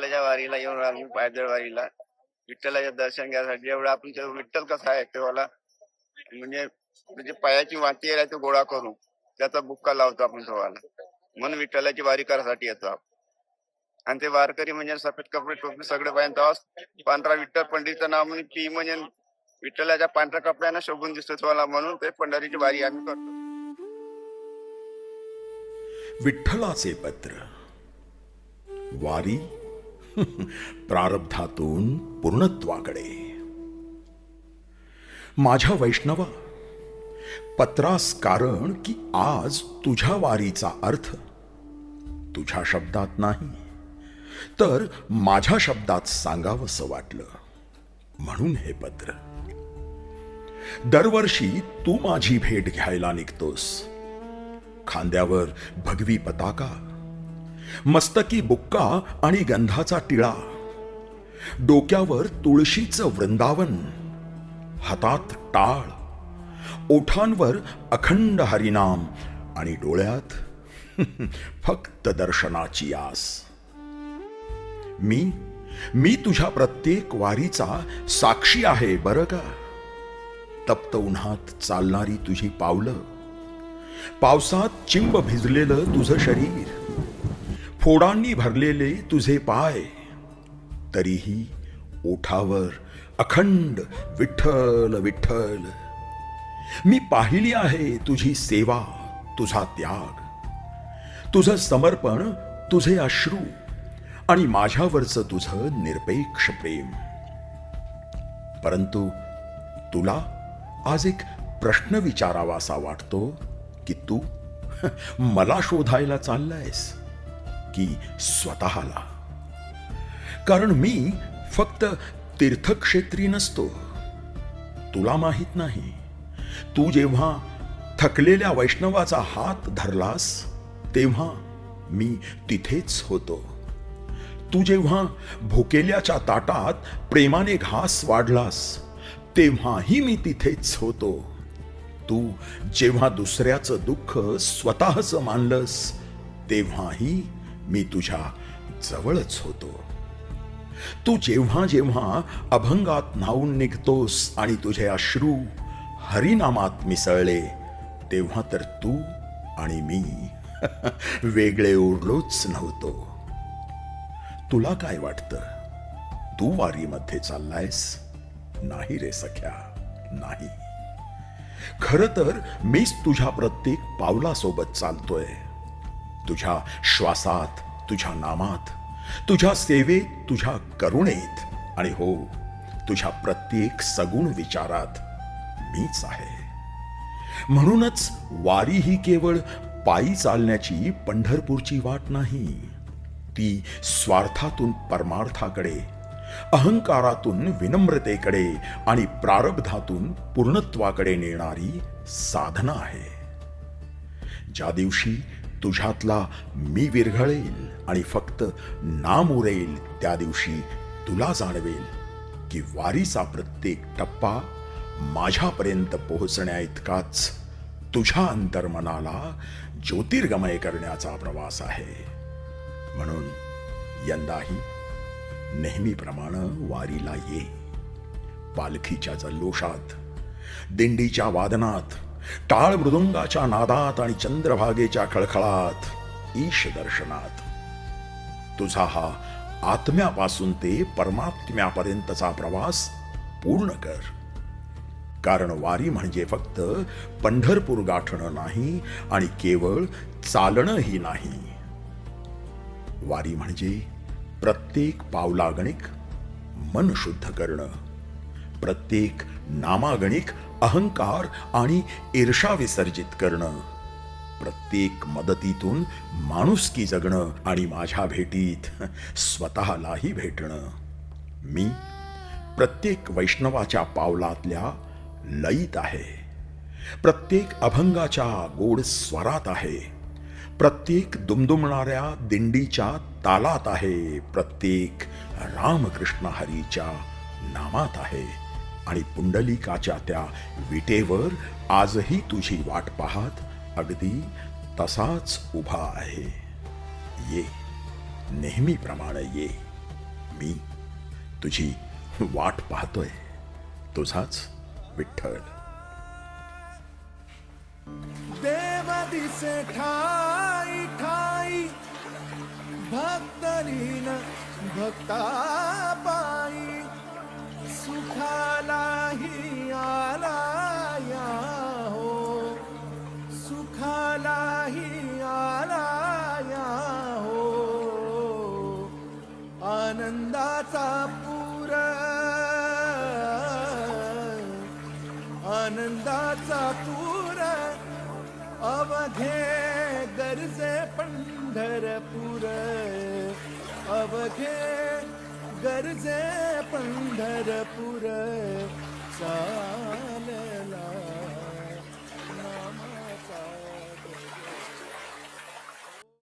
विठ्ठलाच्या वारीला येऊन आम्ही पायदळ वारीला विठ्ठलाचं दर्शन घ्यायसाठी. एवढं आपण ते विठ्ठल कसा आहे तेव्हाला म्हणजे म्हणजे पायाची वाटी आहे तो गोळा करून त्याचा बुक्का लावतो आपण ठेवायला, म्हणून विठ्ठलाची वारी करायसाठी येतो आपण. आणि ते वारकरी म्हणजे सफेद कपडे टोपी सगळे पाहिजे तेव्हा पांढरा विठ्ठल पंडितचं नाव म्हणजे ती म्हणजे विठ्ठलाच्या पांढऱ्या कपड्यांना शोभून दिसतो तुम्हाला, म्हणून ते पंढरीची वारी आम्ही करतो. विठ्ठलाचे पत्र वारी प्रारब्धातून पूर्णत्वाकडे. माझ्या वैष्णवा, पत्रास कारण की आज तुझ्या वारीचा अर्थ तुझ्या शब्दात नाही तर माझ्या शब्दात सांगावंसं वाटलं, म्हणून हे पत्र. दरवर्षी तू माझी भेट घ्यायला निघतोस. खांद्यावर भगवी पताका, मस्तकी बुक्का आणि गंधाचा टिळा, डोक्यावर तुळशीचं वृंदावन, हातात टाळ, ओठांवर अखंड हरिनाम आणि डोळ्यात फक्त दर्शनाची आस. मी तुझ्या प्रत्येक वारीचा साक्षी आहे बरं का. तप्त उन्हात चालणारी तुझी पावलं, पावसात चिंब भिजलेलं तुझं शरीर, फोडांनी भरलेले तुझे पाय, तरीही ओठावर अखंड विठ्ठल विठ्ठल. मी पाहिली आहे तुझी सेवा, तुझा त्याग, तुझं समर्पण, तुझे अश्रू आणि माझ्यावरचं तुझं निरपेक्ष प्रेम. परंतु तुला आज एक प्रश्न विचारावासा वाटतो की तू मला शोधायला चाललायस की स्वतःला. कारण मी फक्त तीर्थक्षेत्री नसतो. तुला माहित नाही, तू जेव्हा थकलेल्या वैष्णवाचा हात धरलास तेव्हा मी तिथेच होतो. तू जेव्हा भुकेल्याच्या ताटात प्रेमाने घास वाढलास तेव्हाही मी तिथेच होतो. तू जेव्हा दुसऱ्याचं दुःख स्वतःचं मानलंस तेव्हाही मी तुझ्या जवळच होतो. तू जेव्हा जेव्हा अभंगात न्हाऊन निघतोस आणि तुझे अश्रू हरिनामात मिसळले तेव्हा तर तू आणि मी वेगळे उरलोच नव्हतो. तुला काय वाटतं, तू वारीमध्ये चाललायस? नाही रे सख्या, नाही. खरं तर मीच तुझ्या प्रत्येक पावलासोबत चालतोय. तुझ्या श्वासात, तुझ्या नामात, तुझ्या सेवेत, तुझ्या करुणेत आणि हो, तुझ्या प्रत्येक सगुण विचारात मीच आहे. म्हणूनच वारी ही केवळ पायी चालण्याची पंढरपूरची वाट नाही. ती स्वार्थातून परमार्थाकडे, अहंकारातून विनम्रतेकडे आणि प्रारब्धातून पूर्णत्वाकडे नेणारी साधना आहे. ज्या दिवशी तुझ्यातला मी विरघळेल आणि फक्त नाम उरेल त्या दिवशी तुला जाणवेल की वारीचा प्रत्येक टप्पा माझ्यापर्यंत पोहोचण्या इतकाच तुझ्या अंतर्मनाला ज्योतिर्गमय करण्याचा प्रवास आहे. म्हणून यंदाही नेहमीप्रमाणे वारीला ये. पालखीच्या जल्लोषात, दिंडीच्या वादनात, टाळ मृदुंगाच्या नादात आणि चंद्रभागेच्या खळखळात, ईश दर्शनात तुझा हा आत्म्यापासून ते परमात्म्यापर्यंतचा प्रवास पूर्ण कर. कारण वारी म्हणजे फक्त पंढरपूर गाठणं नाही आणि केवळ चालणंही नाही. वारी म्हणजे प्रत्येक पावलागणिक मन शुद्ध करणं, प्रत्येक नामागणिक अहंकार आणि ईर्षा विसर्जित करणं, प्रत्येक मदतीतून माणुसकी जगणं आणि माझ्या भेटीत स्वतःलाही भेटणं. मी प्रत्येक वैष्णवाच्या पावलातल्या लयीत आहे, प्रत्येक अभंगाच्या गोड स्वरात आहे, प्रत्येक दुमदुमणाऱ्या दिंडीच्या तालात आहे, प्रत्येक रामकृष्ण हरीच्या नामात आहे आणि पुंडलिकाच्या त्या विटेवर आजही तुझी वाट पाहत अगदी तसाच उभा आहे. ये, नेहमीप्रमाणे ये. मी तुझी वाट पाहतोय, तुझाच विठ्ठल. देव दिसे ठाई ठाई, भक्तलीन भक्ता पायी, सुखालाही आला या हो, सुखालाही आला या हो, आनंदाचा पूर, आनंदाचा पूर, अवघे गरजे पंढरपूर, अवघे गरजे पंढरपूर, चाल